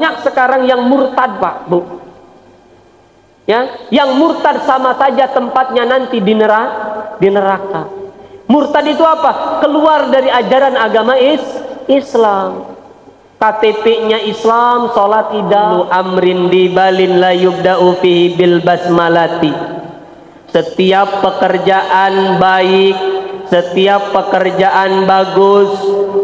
Banyak sekarang yang murtad, Pak, Bu. Ya, yang murtad sama saja tempatnya nanti di neraka. Murtad itu apa? Keluar dari ajaran agama Islam. KTP-nya Islam, salat tidak. Amrin dibalin la yubda'u fihi bil basmalati. Setiap pekerjaan baik, setiap pekerjaan bagus,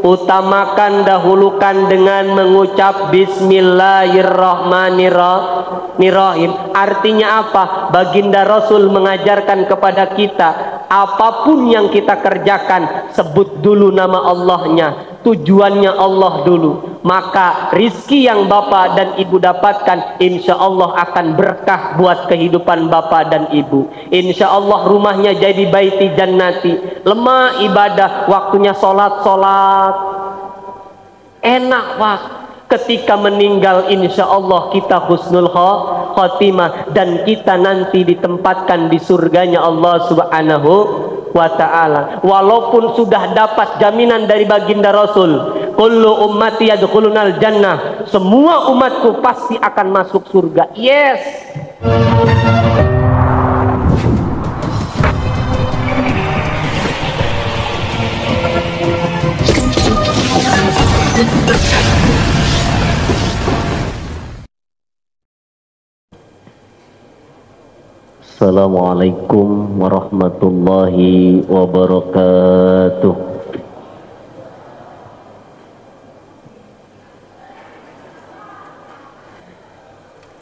utamakan, dahulukan dengan mengucap Bismillahirrahmanirrahim. Artinya apa? Baginda Rasul mengajarkan kepada kita, apapun yang kita kerjakan, sebut dulu nama Allahnya, tujuannya Allah dulu. Maka rizki yang bapak dan ibu dapatkan, insya Allah akan berkah buat kehidupan bapak dan ibu. Insya Allah rumahnya jadi baiti jannati. Lemah ibadah, waktunya sholat. Enak, Pak. Ketika meninggal, insya Allah kita husnul khotimah, dan kita nanti ditempatkan di surganya Allah Subhanahu wa ta'ala. Walaupun sudah dapat jaminan dari baginda Rasul, kullu ummati yadkhulunal jannah, semua umatku pasti akan masuk surga. Yes. Assalamualaikum warahmatullahi wabarakatuh.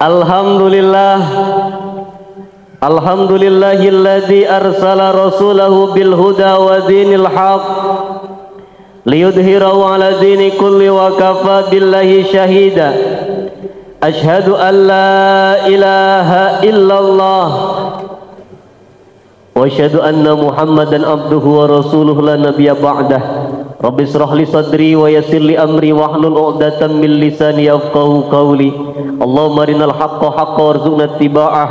Alhamdulillah, alhamdulillahilladzi arsala rasulahu bil huda wa dinil haq liyudhhirahu ala dini kulli wa kafa billahi syahida. Ashhadu an la ilaha illallah wa asyhadu anna Muhammadan abduhu wa rasuluhu la nabiyya ba'dah. Rabbi israh li sadri wa yassir li amri wahlul 'uqdatam min lisani yafqahu qawli. Allahumma arinal haqqa haqqan warzuqna ittiba'ah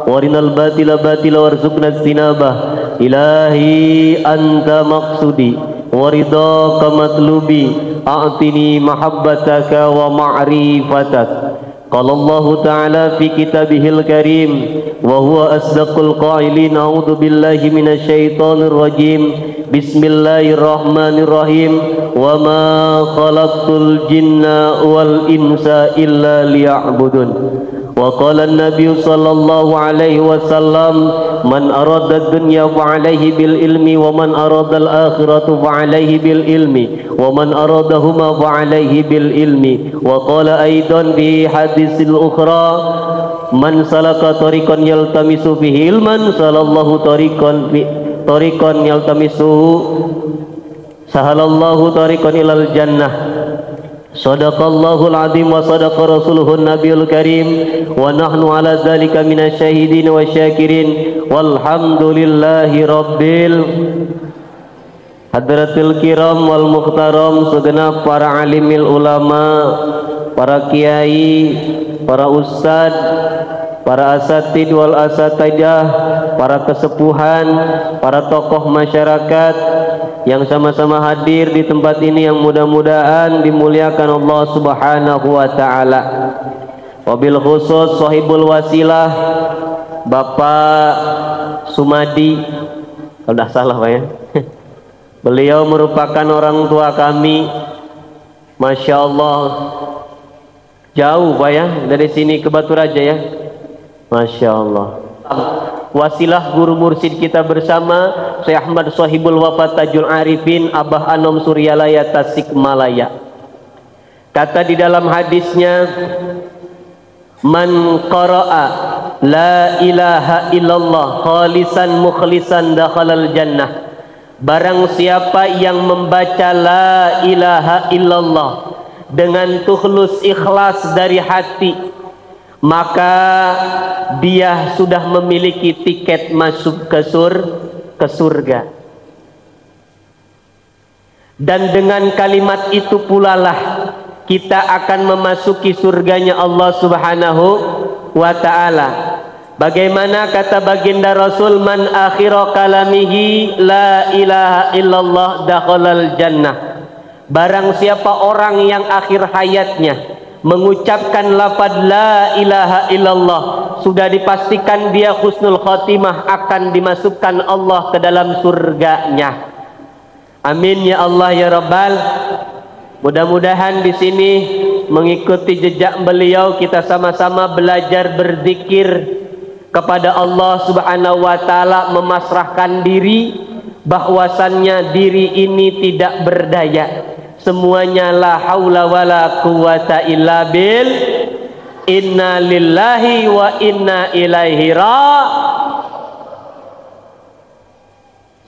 wa arinal batila batila warzuqna ijtinabah. Ilahi anta maqsudi wa ridaka matlubi, a'tini mahabbataka wa ma'rifatak. Qala Allah Ta'ala fi kitabihil karim wa huwa asdaqul qailin. A'udzu billahi minasy syaithanir rajim. Bismillahirrahmanirrahim. Wa ma khalaqtul jinna wal insa illa liya'budun. Wa qala an-nabiy sallallahu alaihi wasallam, man arada ad-dunya fa alaihi bil ilmi wa man arada al-akhirata fa alaihi bil ilmi wa man aradahuma fa alaihi bil ilmi. Wa qala aidan bi hadisil ukhra, man salaka tariqan yaltamisu fihi ilman salallahu tariqan yaltamisuhu sahalallahu tariqan ilal jannah. Sadaqallahul azim wa sadaqa rasuluhun nabiyul karim wa nahnu ala dzalika minasy syahidin wa syakirin walhamdulillahi rabbil. Hadratil kiram wal muhtaram, segenap para alimil ulama, para kiai, para ustad, para asatid wal asatidah, para kesepuhan, para tokoh masyarakat yang sama-sama hadir di tempat ini, yang mudah-mudahan dimuliakan Allah Subhanahu wa ta'ala. Wabil khusus sahibul wasilah Bapak Sumadi, kalau tidak salah Pak ya, beliau merupakan orang tua kami. Masya Allah, jauh Pak ya, dari sini ke Batu Raja ya. Masya Allah. Wasilah guru mursyid kita bersama, Syekh Ahmad Sahibul Wafat Tajul Arifin Abah Anom Suryalaya Tasikmalaya. Kata di dalam hadisnya, man qara'a la ilaha illallah khalisan mukhlisan dakhalal jannah. Barang siapa yang membaca la ilaha illallah dengan tulus ikhlas dari hati, maka dia sudah memiliki tiket masuk ke surga. Dan dengan kalimat itu pula lah kita akan memasuki surganya Allah Subhanahu wa ta'ala. Bagaimana kata baginda Rasul, man akhira kalamihi la ilaha illallah dakhalal jannah. Barang siapa orang yang akhir hayatnya mengucapkan lafaz la ilaha illallah, sudah dipastikan dia husnul khotimah, akan dimasukkan Allah ke dalam surganya. Amin ya Allah ya Rabbal. Mudah-mudahan di sini mengikuti jejak beliau, kita sama-sama belajar berzikir kepada Allah Subhanahu wa taala, memasrahkan diri bahwasannya diri ini tidak berdaya, semuanya la haula wala quwata illa bil, inna lillahi wa inna ilaihi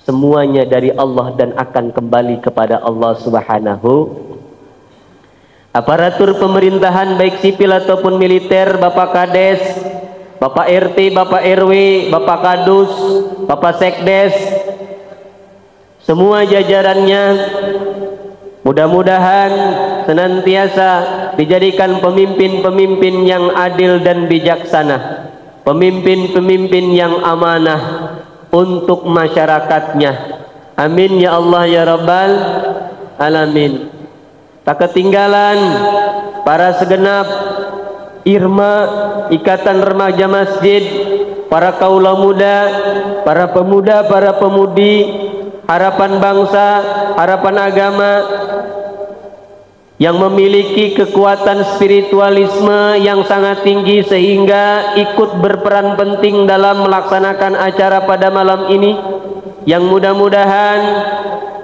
semuanya dari Allah dan akan kembali kepada Allah Subhanahu. Aparatur pemerintahan baik sipil ataupun militer, Bapak Kades, Bapak RT, Bapak RW, Bapak Kadus, Bapak Sekdes, semua jajarannya mudah-mudahan senantiasa dijadikan pemimpin-pemimpin yang adil dan bijaksana, pemimpin-pemimpin yang amanah untuk masyarakatnya. Amin ya Allah ya Rabbal alamin. Tak ketinggalan para segenap IRMA, Ikatan Remaja Masjid, para kaula muda, para pemuda, para pemudi, harapan bangsa, harapan agama yang memiliki kekuatan spiritualisme yang sangat tinggi sehingga ikut berperan penting dalam melaksanakan acara pada malam ini, yang mudah-mudahan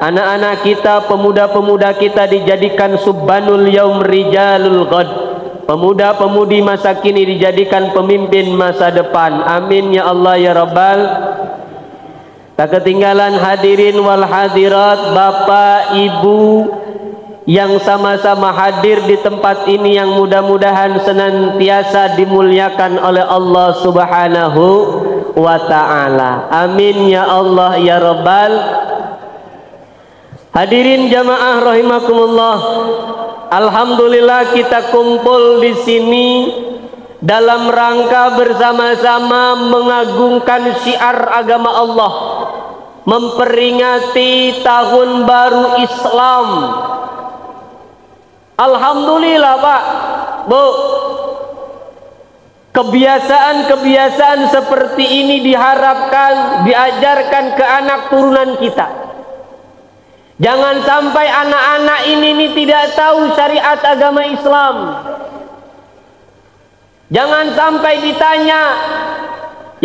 anak-anak kita, pemuda-pemuda kita dijadikan subbanul yaum rijalul ghad, pemuda-pemudi masa kini dijadikan pemimpin masa depan. Amin ya Allah ya Rabbal. Tak ketinggalan hadirin wal hadirat, Bapak Ibu yang sama-sama hadir di tempat ini, yang mudah-mudahan senantiasa dimuliakan oleh Allah Subhanahu wa ta'ala. Amin ya Allah ya Rabbal. Hadirin jamaah rahimakumullah, alhamdulillah kita kumpul di sini dalam rangka bersama-sama mengagungkan syiar agama Allah, memperingati tahun baru Islam. Alhamdulillah Pak, Bu, kebiasaan-kebiasaan seperti ini diharapkan diajarkan ke anak turunan kita. Jangan sampai anak-anak ini tidak tahu syariat agama Islam. Jangan sampai ditanya,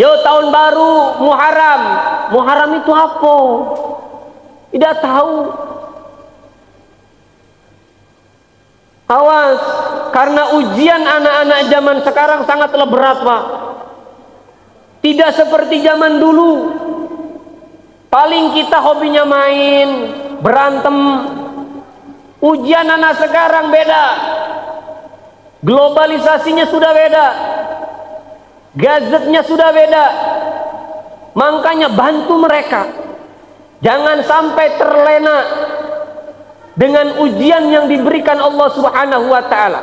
yo tahun baru Muharram, Muharram itu apa? Tidak tahu. Awas, karena ujian anak-anak zaman sekarang sangatlah berat Pak. Tidak seperti zaman dulu. Paling kita hobinya main, berantem. Ujian anak sekarang beda. Globalisasinya sudah beda, gadgetnya sudah beda. Makanya bantu mereka, jangan sampai terlena dengan ujian yang diberikan Allah Subhanahu wa ta'ala.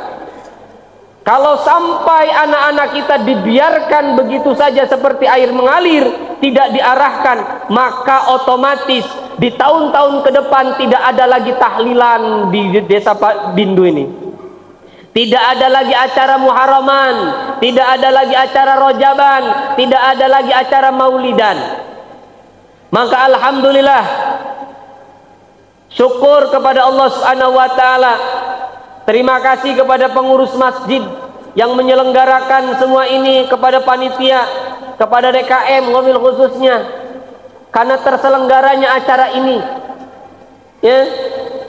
Kalau sampai anak-anak kita dibiarkan begitu saja seperti air mengalir, tidak diarahkan, maka otomatis di tahun-tahun ke depan tidak ada lagi tahlilan di desa Pak Bindu ini. Tidak ada lagi acara Muharraman, tidak ada lagi acara Rojaban, tidak ada lagi acara Maulidan. Maka alhamdulillah, syukur kepada Allah Subhanahu wa taala. Terima kasih kepada pengurus masjid yang menyelenggarakan semua ini, kepada panitia, kepada DKM mobil khususnya, karena terselenggaranya acara ini. Ya.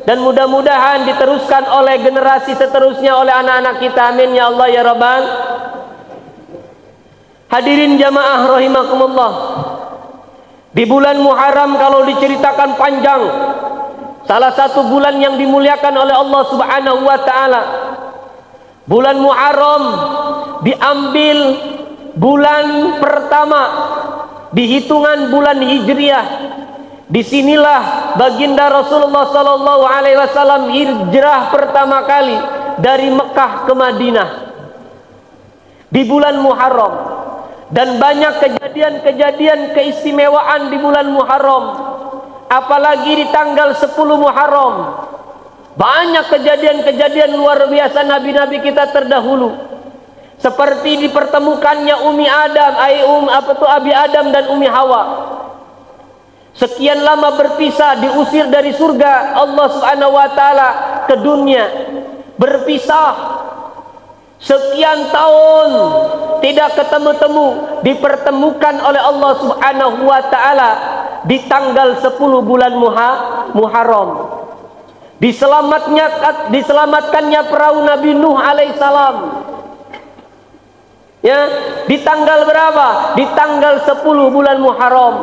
Dan mudah-mudahan diteruskan oleh generasi seterusnya, oleh anak-anak kita. Amin ya Allah ya Rabbal. Hadirin jamaah rahimakumullah, di bulan Muharram kalau diceritakan panjang, salah satu bulan yang dimuliakan oleh Allah Subhanahu wa ta'ala. Bulan Muharram diambil bulan pertama di hitungan bulan Hijriah. Disinilah baginda Rasulullah sallallahu alaihi wasallam hijrah pertama kali dari Mekah ke Madinah di bulan Muharram. Dan banyak kejadian-kejadian keistimewaan di bulan Muharram, apalagi di tanggal 10 Muharram. Banyak kejadian-kejadian luar biasa nabi-nabi kita terdahulu. Seperti dipertemukannya Abi Adam dan Umi Hawa. Sekian lama berpisah, diusir dari surga Allah Subhanahu wa taala ke dunia. Berpisah sekian tahun tidak ketemu-temu, dipertemukan oleh Allah Subhanahu wa taala di tanggal 10 bulan Muharram. Diselamatkannya perahu Nabi Nuh alaihissalam. Ya, di tanggal berapa? Di tanggal 10 bulan Muharram.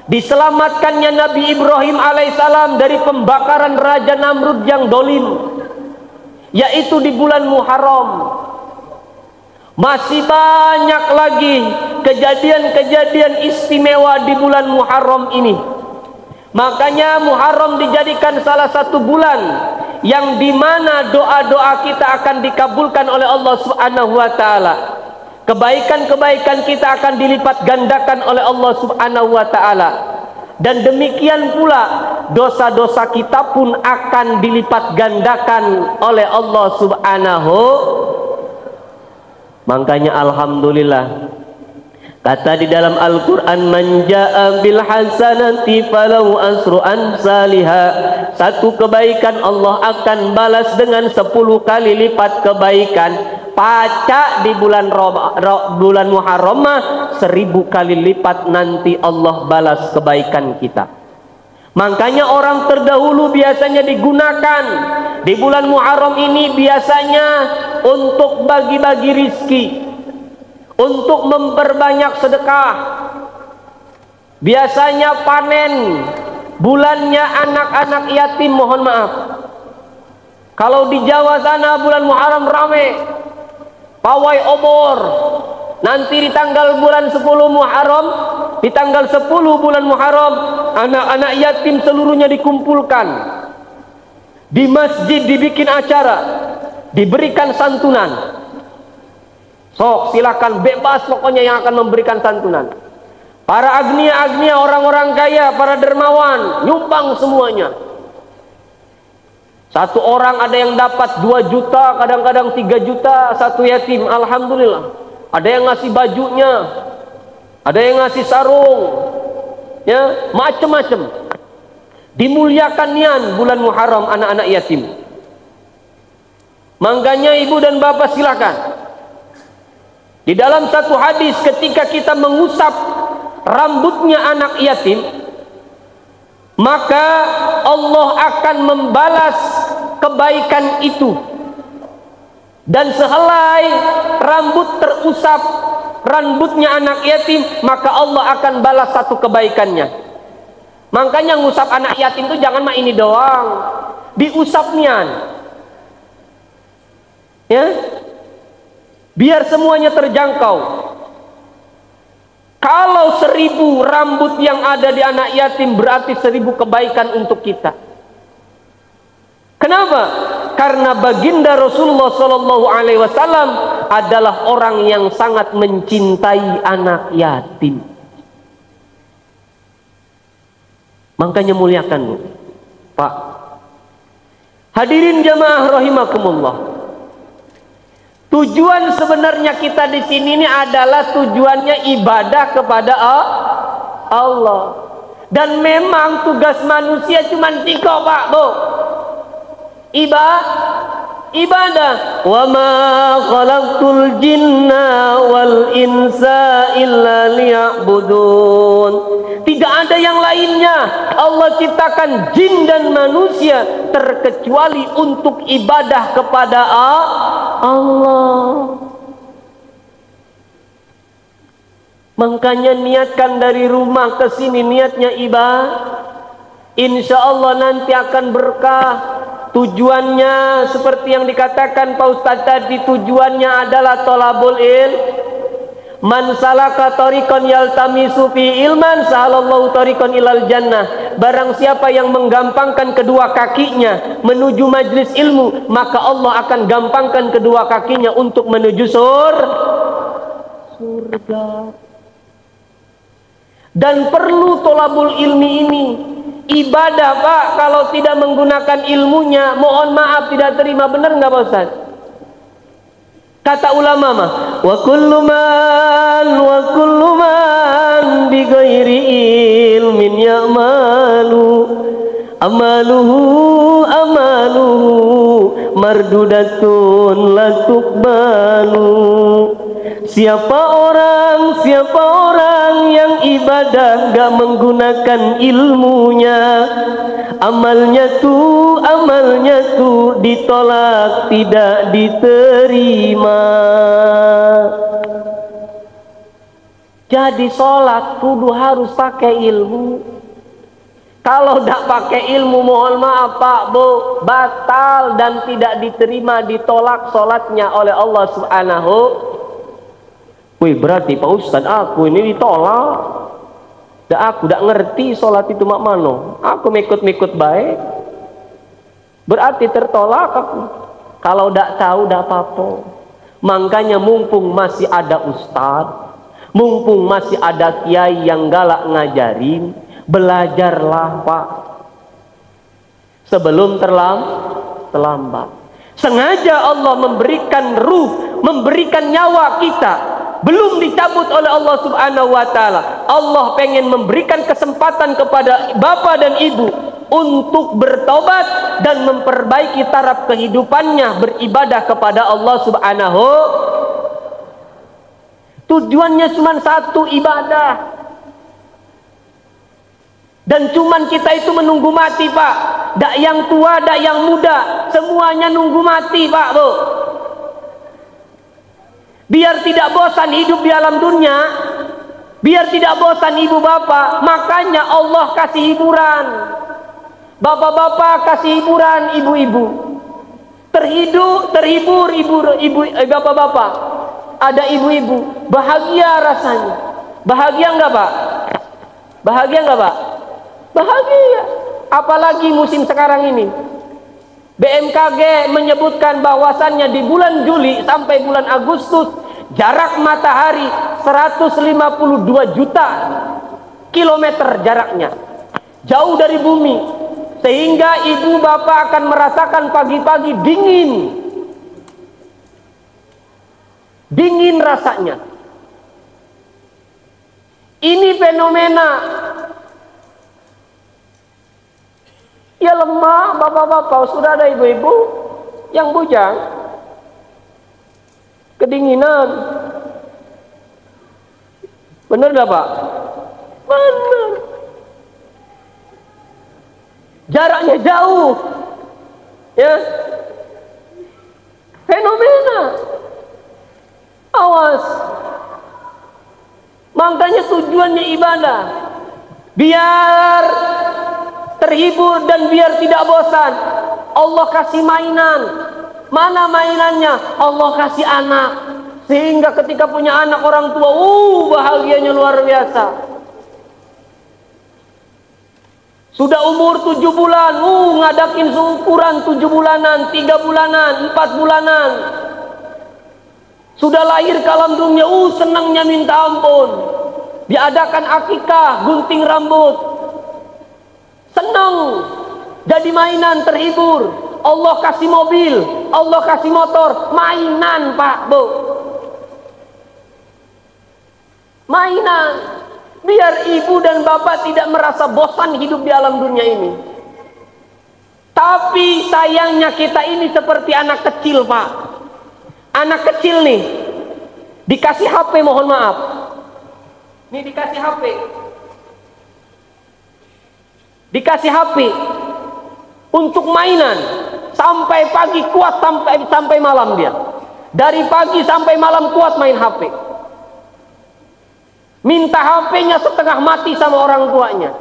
Diselamatkannya Nabi Ibrahim alaihissalam dari pembakaran Raja Namrud yang dolim, yaitu di bulan Muharram. Masih banyak lagi kejadian-kejadian istimewa di bulan Muharram ini. Makanya Muharram dijadikan salah satu bulan yang dimana doa-doa kita akan dikabulkan oleh Allah Subhanahu wa taala. Kebaikan-kebaikan kita akan dilipat gandakan oleh Allah Subhanahu wa taala. Dan demikian pula dosa-dosa kita pun akan dilipat gandakan oleh Allah Subhanahu. Makanya alhamdulillah, kata di dalam Al-Quran, man ja'a bil hasanati falahu asru amsalha. Satu kebaikan Allah akan balas dengan 10 kali lipat kebaikan. Pacak di bulan Muharram 1000 kali lipat nanti Allah balas kebaikan kita. Makanya orang terdahulu biasanya digunakan di bulan Muharram ini biasanya untuk bagi-bagi rizki, untuk memperbanyak sedekah. Biasanya panen bulannya anak-anak yatim, mohon maaf. Kalau di Jawa sana bulan Muharram rame, pawai obor. Nanti di tanggal bulan 10 Muharram, di tanggal 10 bulan Muharram, anak-anak yatim seluruhnya dikumpulkan. Di masjid dibikin acara, diberikan santunan. Sok silakan bebas pokoknya yang akan memberikan santunan. Para agnia-agnia, orang-orang kaya, para dermawan nyumbang semuanya. Satu orang ada yang dapat 2 juta, kadang-kadang 3 juta satu yatim. Alhamdulillah. Ada yang ngasih bajunya, ada yang ngasih sarung, ya macam-macam. Dimuliakan nian bulan Muharram anak-anak yatim. Makanya ibu dan bapak silakan. Di dalam satu hadis, ketika kita mengusap rambutnya anak yatim, maka Allah akan membalas kebaikan itu. Dan sehelai rambut terusap rambutnya anak yatim, maka Allah akan balas satu kebaikannya. Makanya ngusap anak yatim itu jangan mah ini doang, diusapnya, ya, biar semuanya terjangkau. Kalau 1000 rambut yang ada di anak yatim berarti 1000 kebaikan untuk kita. Kenapa? Karena baginda Rasulullah Sallallahu Alaihi Wasallam adalah orang yang sangat mencintai anak yatim. Makanya muliakan, Bu. Pak. Hadirin jamaah rahimakumullah. Tujuan sebenarnya kita di sini ini adalah tujuannya ibadah kepada Allah. Dan memang tugas manusia cuma 3, Pak, Bu. Ibadah. Wa ma khalaqtul jinna wal insa illa liya'budun. Tidak ada yang lainnya. Allah ciptakan jin dan manusia terkecuali untuk ibadah kepada Allah. Makanya niatkan dari rumah ke sini niatnya ibadah. Insya Allah nanti akan berkah. Tujuannya seperti yang dikatakan Pak Ustadz tadi, tujuannya adalah thalabul ilm. Man salaka tariqan yaltamisu fi ilman sahalallahu tariqan ilal jannah. Barang siapa yang menggampangkan kedua kakinya menuju majlis ilmu, maka Allah akan gampangkan kedua kakinya untuk menuju surga. Dan perlu thalabul ilmi ini. Ibadah Pak, kalau tidak menggunakan ilmunya, mohon maaf tidak terima. Benar nggak Pak Ustaz? Kata ulama mah, wa kullu man bi ghairi ilmin ya'malu amaluhu mardudatun la tuqbalu. Siapa orang yang ibadah gak menggunakan ilmunya, amalnya tuh ditolak, tidak diterima. Jadi sholat kudu harus pakai ilmu. Kalau tidak pakai ilmu, mohon maaf Pak Bu, batal dan tidak diterima, ditolak sholatnya oleh Allah Subhanahu. Wih, berarti Pak Ustadz aku ini ditolak. Aku tidak ngerti sholat itu mak mano. Aku mikut-mikut baik. Berarti tertolak aku. Kalau tidak tahu tidak apa-apa. Makanya mumpung masih ada ustadz, mumpung masih ada kiai yang galak ngajarin, belajarlah Pak. Sebelum terlambat. Sengaja Allah memberikan ruh, memberikan nyawa kita, belum dicabut oleh Allah Subhanahu wa taala. Allah pengen memberikan kesempatan kepada bapak dan ibu untuk bertobat dan memperbaiki taraf kehidupannya beribadah kepada Allah Subhanahu. Tujuannya cuma satu, ibadah. Dan cuman kita itu menunggu mati Pak. Dak yang tua, dak yang muda, semuanya nunggu mati Pak Bu. Biar tidak bosan hidup di alam dunia, biar tidak bosan ibu bapak, makanya Allah kasih hiburan. Bapak-bapak kasih hiburan ibu-ibu. Terhibur ibu bapak-bapak. Ada ibu-ibu, bahagia rasanya. Bahagia enggak Pak? Bahagia enggak Pak? Bahagia. Apalagi musim sekarang ini. BMKG menyebutkan bahwasannya di bulan Juli sampai bulan Agustus jarak matahari 152 juta kilometer jaraknya, jauh dari bumi, sehingga ibu bapak akan merasakan pagi-pagi dingin rasanya. Ini fenomena. Ya lemah bapak-bapak, sudah ada ibu-ibu yang bujang, kedinginan. Benar enggak Pak? Benar. Jaraknya jauh. Ya. Fenomena. Awas. Makanya tujuannya ibadah. Biar terhibur dan biar tidak bosan, Allah kasih mainan. Mana mainannya? Allah kasih anak, sehingga ketika punya anak orang tua, bahagianya luar biasa. Sudah umur 7 bulan, ngadakin syukuran 7 bulanan, 3 bulanan, 4 bulanan. Sudah lahir ke alam dunia, senangnya minta ampun. Diadakan akikah, gunting rambut. Senang, jadi mainan, terhibur. Allah kasih mobil, Allah kasih motor, mainan Pak Bu. Mainan, biar ibu dan bapak tidak merasa bosan hidup di alam dunia ini. Tapi sayangnya kita ini seperti anak kecil Pak. Anak kecil nih, dikasih HP, mohon maaf. Nih dikasih HP. Dikasih HP untuk mainan sampai pagi kuat, sampai malam dia. Dari pagi sampai malam kuat main HP. Minta HP-nya setengah mati sama orang tuanya.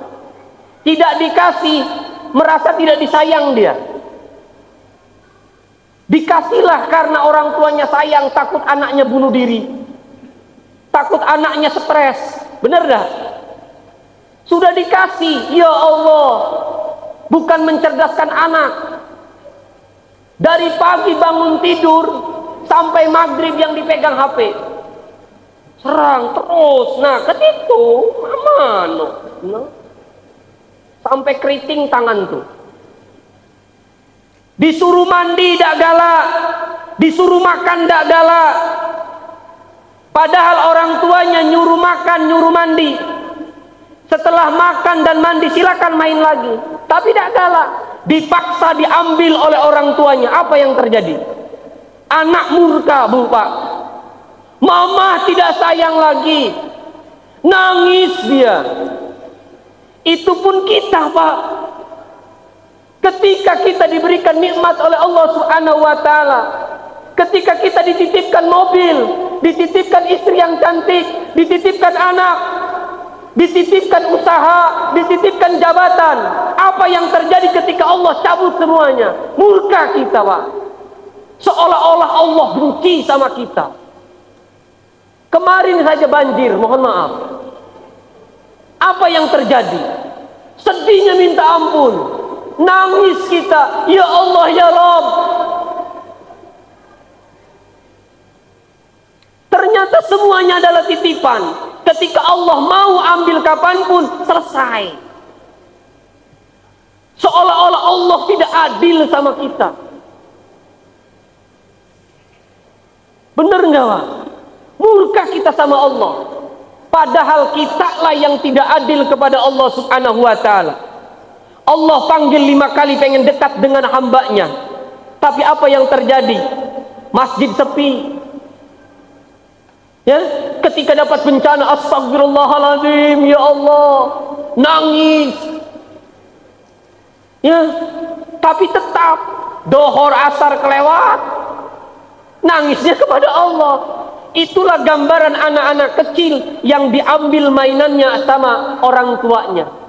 Tidak dikasih, merasa tidak disayang dia. Dikasihlah karena orang tuanya sayang, takut anaknya bunuh diri. Takut anaknya stres. Benar dah? Sudah dikasih, ya Allah, bukan mencerdaskan anak. Dari pagi bangun tidur sampai maghrib yang dipegang HP. Serang terus. Nah, ketitu, mana? No. sampai keriting tangan tuh. Disuruh mandi dak galak, disuruh makan dak galak. Padahal orang tuanya nyuruh makan, nyuruh mandi. Setelah makan dan mandi silakan main lagi, tapi dak galak. Dipaksa diambil oleh orang tuanya. Apa yang terjadi? Anak murka, Bu Pak. Mama tidak sayang lagi, nangis dia. Itu pun kita, Pak. Ketika kita diberikan nikmat oleh Allah Subhanahu wa taala, ketika kita dititipkan mobil, dititipkan istri yang cantik, dititipkan anak, dititipkan usaha, dititipkan jabatan, apa yang terjadi ketika Allah cabut semuanya? Murka kita, Pak. Seolah-olah Allah benci sama kita. Kemarin saja banjir, mohon maaf. Apa yang terjadi? Sedihnya minta ampun. Nangis kita, ya Allah ya Rabb. Ternyata semuanya adalah titipan. Ketika Allah mau ambil kapanpun, selesai. Seolah-olah Allah tidak adil sama kita. Benar nggak, Pak? Murka kita sama Allah. Padahal kita lah yang tidak adil kepada Allah Subhanahu wa taala. Allah panggil 5 kali pengen dekat dengan hambanya. Tapi apa yang terjadi? Masjid sepi. Ya, ketika dapat bencana, astagfirullahaladzim, ya Allah, nangis. Ya, tapi tetap dohor asar kelewat, nangisnya kepada Allah. Itulah gambaran anak-anak kecil yang diambil mainannya sama orang tuanya.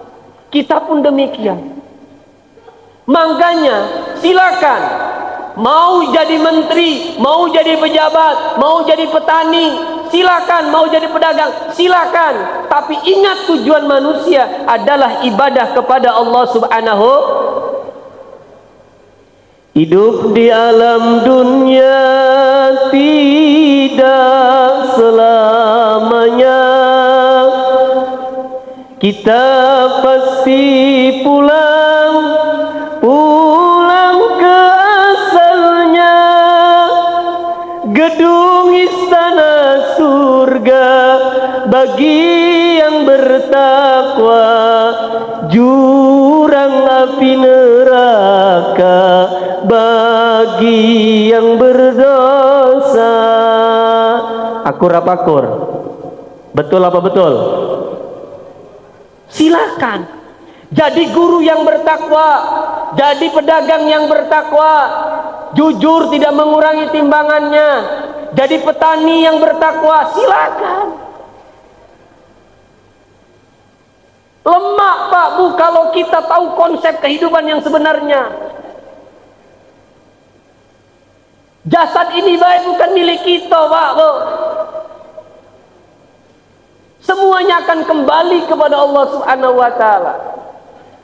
Kita pun demikian. Makanya silakan, mau jadi menteri, mau jadi pejabat, mau jadi petani, silakan, mau jadi pedagang, silakan. Tapi ingat tujuan manusia adalah ibadah kepada Allah Subhanahu. Hidup di alam dunia tidak selamanya. Kita pasti pulang ke asalnya. Gedung istana surga bagi yang bertakwa, jurang api neraka bagi yang berdosa. Akur apa akur? Betul apa betul? Silakan jadi guru yang bertakwa, jadi pedagang yang bertakwa, jujur tidak mengurangi timbangannya, jadi petani yang bertakwa, silakan. Lemak, Pak Bu, kalau kita tahu konsep kehidupan yang sebenarnya. Jasad ini baik bukan milik kita, Pak Bu. Semuanya akan kembali kepada Allah Subhanahu wa taala.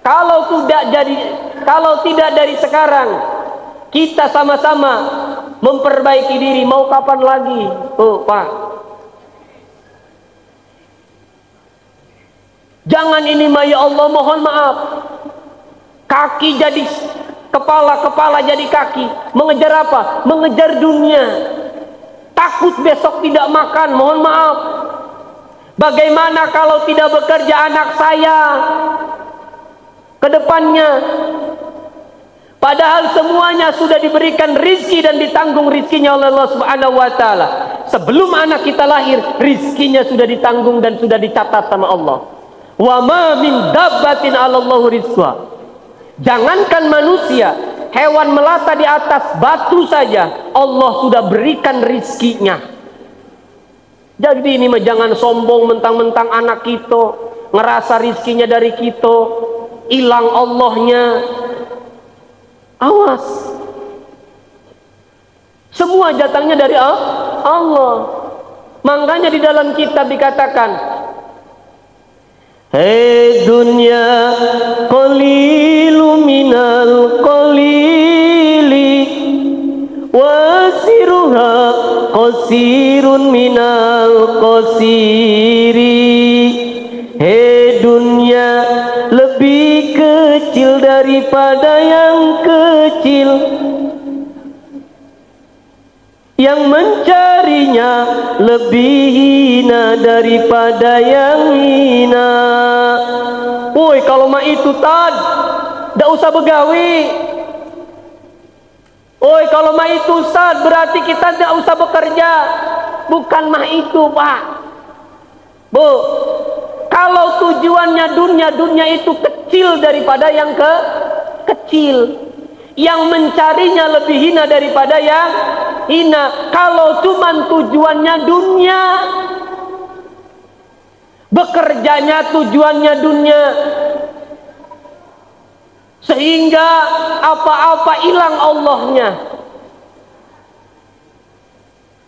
Kalau tidak dari sekarang, kita sama-sama memperbaiki diri. Mau kapan lagi? Oh, Pak. Jangan ini mah, ya Allah, mohon maaf. Kaki jadi kepala, kepala jadi kaki. Mengejar apa? Mengejar dunia. Takut besok tidak makan, mohon maaf. Bagaimana kalau tidak bekerja anak saya ke depannya? Padahal semuanya sudah diberikan rizki dan ditanggung rizkinya oleh Allah Subhanahu wa taala. Sebelum anak kita lahir, rizkinya sudah ditanggung dan sudah dicatat sama Allah. Wa ma min dabbatin 'alallahu rizqa. Jangankan manusia, hewan melata di atas batu saja Allah sudah berikan rizkinya. Jadi ini mah jangan sombong mentang-mentang anak kita, ngerasa rizkinya dari kita, hilang Allahnya. Awas. Semua datangnya dari Allah. Makanya di dalam kitab dikatakan, hei dunya qalilu minal qalili wasiruha qasirun minal qasiri. Hei dunia, lebih daripada yang kecil, yang mencarinya lebih hina daripada yang hina. Woi, kalau mah itu tad, ndak usah begawi. Woi, kalau mah itu Ustaz, berarti kita tidak usah bekerja. Bukan mah itu, Pak. Bu, kalau tujuannya dunia itu kecil daripada yang kecil, yang mencarinya lebih hina daripada yang hina. Kalau cuman tujuannya dunia, bekerjanya tujuannya dunia, sehingga apa-apa hilang Allahnya,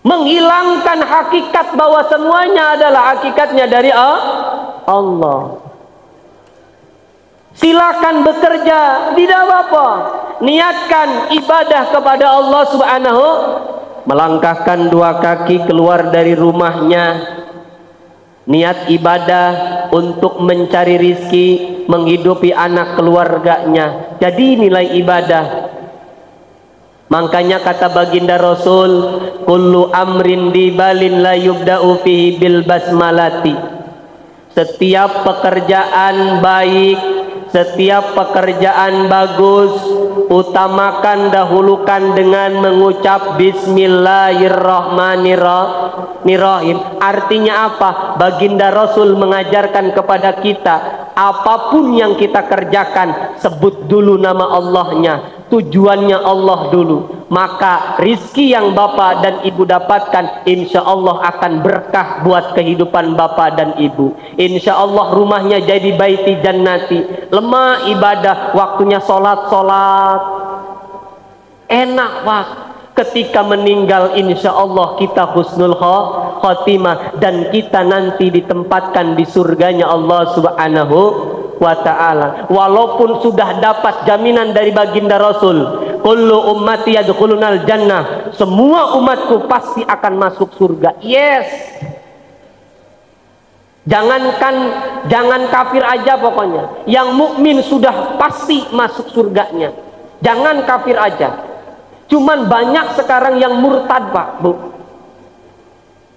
menghilangkan hakikat bahwa semuanya adalah hakikatnya dari Allah. Silakan bekerja, tidak apa-apa. Niatkan ibadah kepada Allah Subhanahu, melangkahkan 2 kaki keluar dari rumahnya, niat ibadah untuk mencari rizki, menghidupi anak keluarganya, jadi nilai ibadah. Makanya kata baginda Rasul, kullu amrin dibalin la yubda'u fihi bil basmalati. Setiap pekerjaan baik, setiap pekerjaan bagus, utamakan, dahulukan dengan mengucap Bismillahirrahmanirrahim. Artinya apa? Baginda Rasul mengajarkan kepada kita, apapun yang kita kerjakan, sebut dulu nama Allahnya, tujuannya Allah dulu. Maka rizki yang bapak dan ibu dapatkan, insya Allah akan berkah buat kehidupan bapak dan ibu. Insya Allah rumahnya jadi baiti jannati. Lemah ibadah, waktunya sholat, enak Pak. Ketika meninggal insya Allah kita husnul khotimah, dan kita nanti ditempatkan di surganya Allah Subhanahu wa ta'ala. Walaupun sudah dapat jaminan dari baginda Rasul, kullu ummati yadkhulunal jannah, semua umatku pasti akan masuk surga. Yes. Jangan kafir aja pokoknya. Yang mukmin sudah pasti masuk surganya. Jangan kafir aja. Cuman banyak sekarang yang murtad, Pak, Bu.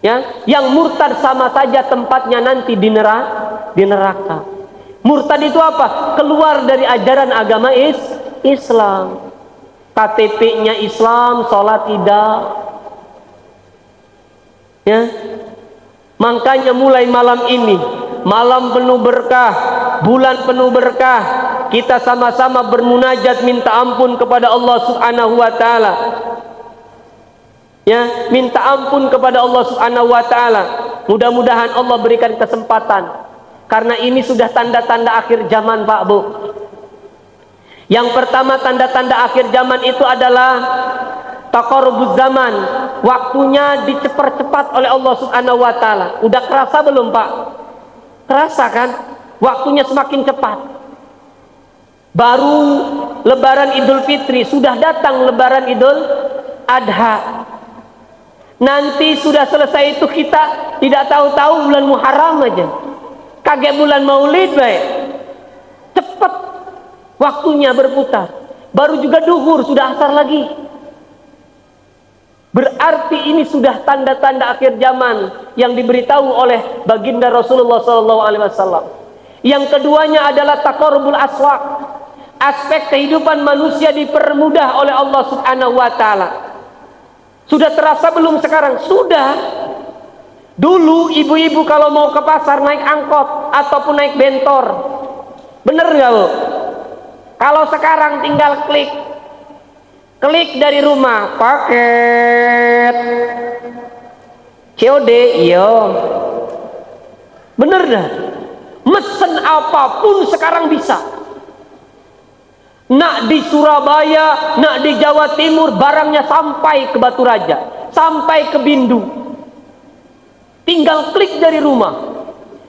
Ya, yang murtad sama saja tempatnya nanti di neraka. Murtad itu apa? Keluar dari ajaran agama Islam. KTP-nya Islam, sholat tidak. Ya. Makanya mulai malam ini, malam penuh berkah, bulan penuh berkah, kita sama-sama bermunajat minta ampun kepada Allah Subhanahu wa ta'ala. Ya, minta ampun kepada Allah Subhanahu wa ta'ala. Mudah-mudahan Allah berikan kesempatan, karena ini sudah tanda-tanda akhir zaman, Pak, Bu. Yang pertama tanda-tanda akhir zaman itu adalah taqarrubuz zaman, waktunya dicepat-cepat oleh Allah Subhanahu wa ta'ala. Udah kerasa belum, Pak? Kerasa kan? Waktunya semakin cepat. Baru lebaran Idul Fitri, sudah datang lebaran Idul Adha. Nanti sudah selesai itu kita tidak tahu-tahu bulan Muharram aja. Kaget bulan Maulid baik. Cepat waktunya berputar. Baru juga duhur, sudah asar lagi. Berarti ini sudah tanda-tanda akhir zaman yang diberitahu oleh baginda Rasulullah SAW. Yang keduanya adalah taqarrubul aswaq. Aspek kehidupan manusia dipermudah oleh Allah Subhanahu wa ta'ala. Sudah terasa belum sekarang? Sudah. Dulu ibu-ibu kalau mau ke pasar naik angkot ataupun naik bentor. Bener nggak, Bu? Kalau sekarang tinggal klik dari rumah, paket COD, iya. Bener dah. Mesen apapun sekarang bisa. Nak di Surabaya, nak di Jawa Timur, barangnya sampai ke Batu Raja, sampai ke Bindu. Tinggal klik dari rumah.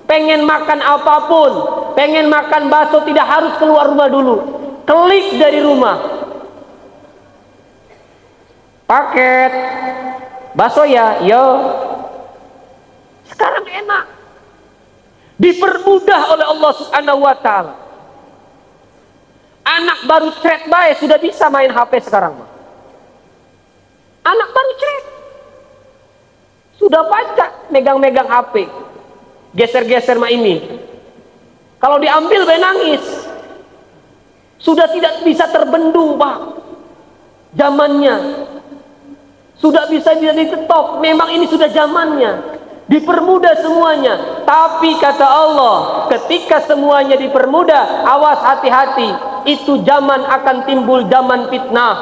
Pengen makan apapun, pengen makan bakso, tidak harus keluar rumah dulu. Klik dari rumah. Paket bakso ya, yo. Sekarang enak. Dipermudah oleh Allah Subhanahu wa ta'ala. Anak baru cret bae sudah bisa main HP sekarang. Anak baru cret sudah baca, megang-megang HP, geser-geser mah ini. Kalau diambil bae nangis. Sudah tidak bisa terbendung, Pak. Zamannya sudah bisa diketok. Memang ini sudah zamannya. Dipermudah semuanya. Tapi kata Allah, ketika semuanya dipermudah, awas hati-hati. Itu zaman akan timbul zaman fitnah.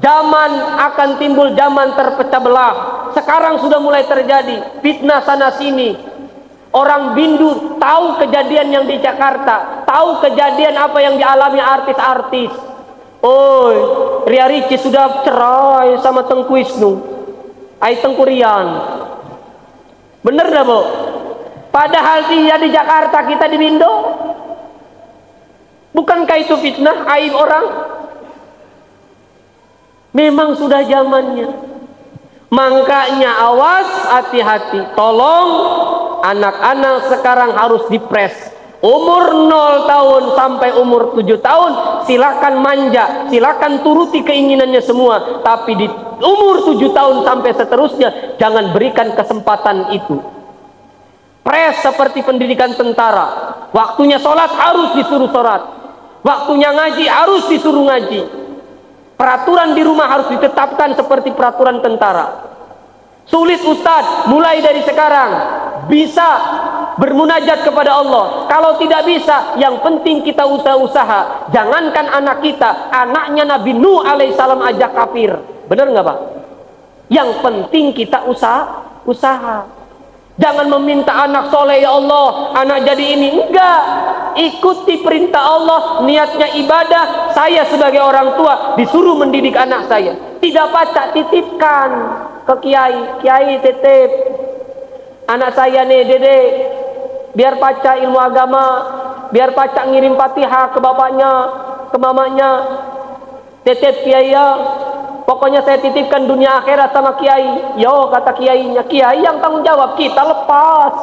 Zaman akan timbul zaman terpecah belah. Sekarang sudah mulai terjadi fitnah sana sini. Orang Bindu tahu kejadian yang di Jakarta, tahu kejadian apa yang dialami artis-artis. Oi, Ria Ricis sudah cerai sama Tengku Wisnu, ai Tengku Rian. Bener dah, Bu? Padahal dia di Jakarta, kita di Bindo. Bukankah itu fitnah, aib orang? Memang sudah zamannya. Makanya awas, hati-hati. Tolong anak-anak sekarang harus dipres. Umur 0 tahun sampai umur 7 tahun silakan manja, silakan turuti keinginannya semua. Tapi di umur 7 tahun sampai seterusnya jangan berikan kesempatan itu. Pres seperti pendidikan tentara. Waktunya sholat harus disuruh sholat. Waktunya ngaji harus disuruh ngaji. Peraturan di rumah harus ditetapkan seperti peraturan tentara. Sulit Ustadz, mulai dari sekarang bisa bermunajat kepada Allah. Kalau tidak bisa, yang penting kita usaha-usaha. Jangankan anak kita, anaknya Nabi Nuh alaihissalam aja kafir. Benar nggak Pak? Yang penting kita usaha. Jangan meminta anak soleh, ya Allah, anak jadi ini. Enggak. Ikuti perintah Allah, niatnya ibadah. Saya sebagai orang tua disuruh mendidik anak saya. Tidak baca, titipkan ke kiai. Kiai titip anak saya nih, Dede, biar baca ilmu agama, biar baca ngirim Fatihah ke bapaknya, ke mamanya. Titip kiai ya. Pokoknya saya titipkan dunia akhirat sama kiai. Yo, kata kiainya, kiai yang tanggung jawab, kita lepas.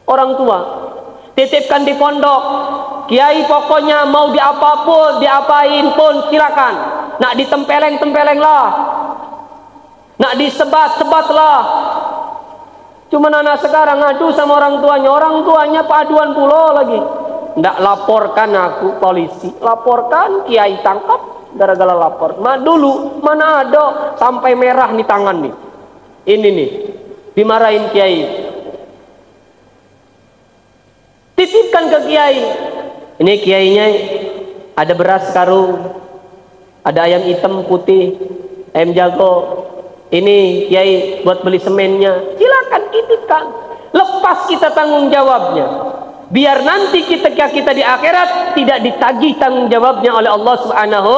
Orang tua titipkan di pondok. Kiai pokoknya mau diapapun, diapain pun silakan. Nak ditempeleng lah. Nak disebat lah. Cuman anak sekarang ngadu sama orang tuanya paduan pulau lagi. Ndak laporkan aku polisi, laporkan kiai tangkap gara-gara lapor. Dulu mana ada sampai merah nih tangan nih. Ini nih dimarahin kiai. Titipkan ke kiai. Ini kiainya ada beras karung, ada ayam hitam putih, ayam jago. Ini kiai buat beli semennya. Silakan titipkan. Lepas kita tanggung jawabnya. Biar nanti ketika kita di akhirat tidak ditagih tanggung jawabnya oleh Allah Subhanahu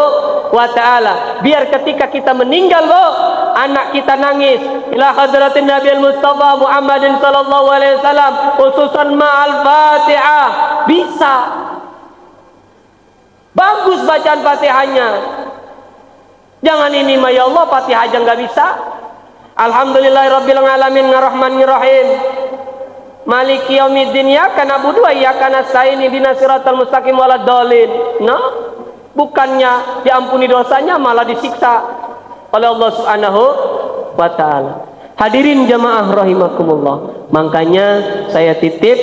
wa taala. Biar ketika kita meninggal, anak kita nangis ila hadratin Nabi Mustafa Muhammadin sallallahu alaihi wasallam khususan ma'al Fatihah. Bisa. Bagus bacaan Fatihahnya. Jangan ini mah ya Allah Fatihah aja enggak bisa. Alhamdulillahirabbil alamin arrahmanir rahim. Maliki yaumiddin iyyaka na'budu wa iyyaka nasta'in ihdinas siratal mustaqim waladdallin. Nah, bukannya diampuni dosanya malah disiksa oleh Allah Subhanahu wa taala. Hadirin jamaah rahimakumullah. Makanya saya titip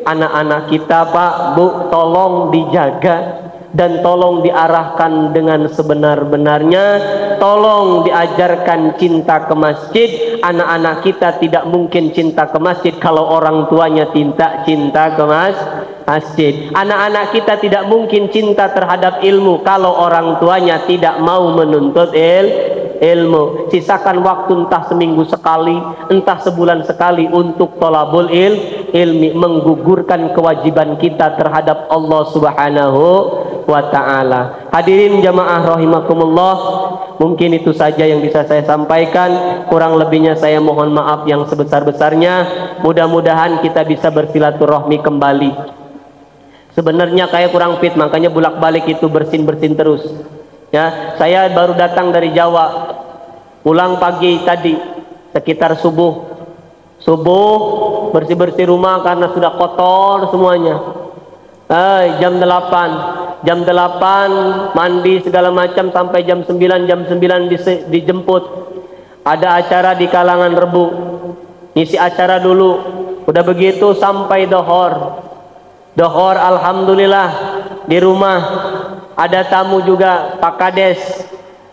anak-anak kita, Pak, Bu, tolong dijaga dan tolong diarahkan dengan sebenar-benarnya. Tolong diajarkan cinta ke masjid. Anak-anak kita tidak mungkin cinta ke masjid kalau orang tuanya tidak cinta ke masjid. Anak-anak kita tidak mungkin cinta terhadap ilmu kalau orang tuanya tidak mau menuntut ilmu. Sisakan waktu entah seminggu sekali, entah sebulan sekali untuk thalabul ilmi, menggugurkan kewajiban kita terhadap Allah Subhanahu wa ta'ala. Hadirin jamaah rahimakumullah, mungkin itu saja yang bisa saya sampaikan. Kurang lebihnya saya mohon maaf yang sebesar-besarnya. Mudah-mudahan kita bisa bersilaturahmi kembali. Sebenarnya kayak kurang fit, makanya bolak-balik itu bersin-bersin terus. Ya, saya baru datang dari Jawa, pulang pagi tadi sekitar subuh bersih-bersih rumah karena sudah kotor semuanya. Jam 8 jam 8 mandi segala macam sampai jam 9, dijemput. Ada acara di kalangan Rebu, ngisi acara dulu. Udah begitu sampai dohor. Dohor alhamdulillah di rumah ada tamu juga, Pak Kades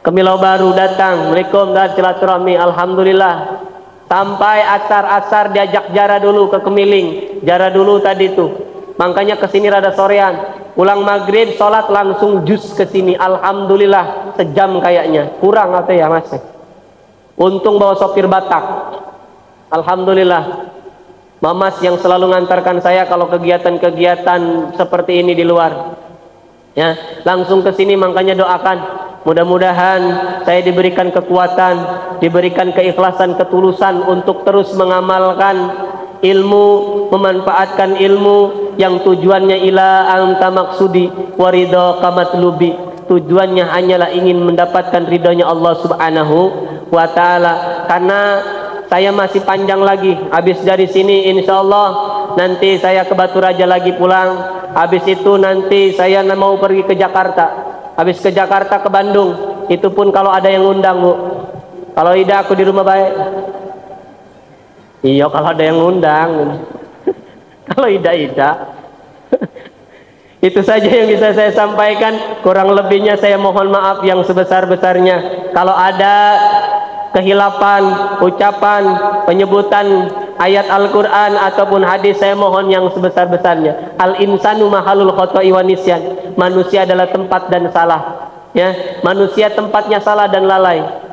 Kemilau Baru datang, Assalamualaikum dan silaturahmi, alhamdulillah. Sampai asar diajak jara dulu ke Kemiling, jara dulu tadi tuh. Makanya kesini rada sorean. Pulang maghrib sholat langsung jus kesini, alhamdulillah sejam kayaknya, kurang atau ya mas? Untung bawa sopir Batak, alhamdulillah. Mamas yang selalu ngantarkan saya kalau kegiatan-kegiatan seperti ini di luar, ya langsung kesini. Makanya doakan, mudah-mudahan saya diberikan kekuatan, diberikan keikhlasan, ketulusan untuk terus mengamalkan ilmu, memanfaatkan ilmu yang tujuannya ila anta maksudi waridho kamatlubi. Tujuannya hanyalah ingin mendapatkan ridhonya Allah subhanahu wa ta'ala. Karena saya masih panjang lagi, habis dari sini insya Allah nanti saya ke Batu Raja lagi pulang. Habis itu nanti saya mau pergi ke Jakarta. Habis ke Jakarta ke Bandung, itu pun kalau ada yang undang Bu. Kalau tidak aku di rumah baik. Iya kalau ada yang undang. Kalau tidak. Itu saja yang bisa saya sampaikan. Kurang lebihnya saya mohon maaf yang sebesar-besarnya. Kalau ada kehilapan, ucapan, penyebutan ayat Al-Quran ataupun hadis, saya mohon yang sebesar-besarnya. Al-insanu mahalul khoto'i wa nisyan. Manusia adalah tempat dan salah, ya. Manusia tempatnya salah dan lalai.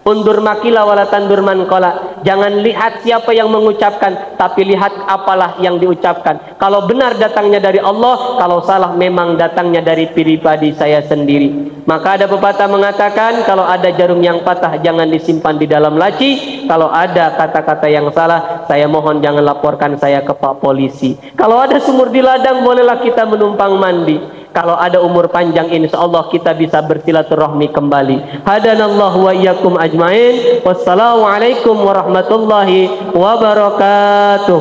Undur makila wala tandur man qala. Jangan lihat siapa yang mengucapkan, tapi lihat apalah yang diucapkan. Kalau benar datangnya dari Allah, kalau salah memang datangnya dari pribadi saya sendiri. Maka ada pepatah mengatakan, kalau ada jarum yang patah jangan disimpan di dalam laci. Kalau ada kata-kata yang salah, saya mohon jangan laporkan saya ke Pak Polisi. Kalau ada sumur di ladang, bolehlah kita menumpang mandi. Kalau ada umur panjang, insya Allah kita bisa bersilaturahmi kembali. Hadanallahu wa iyyakum ajmain. Wassalamualaikum warahmatullahi wabarakatuh.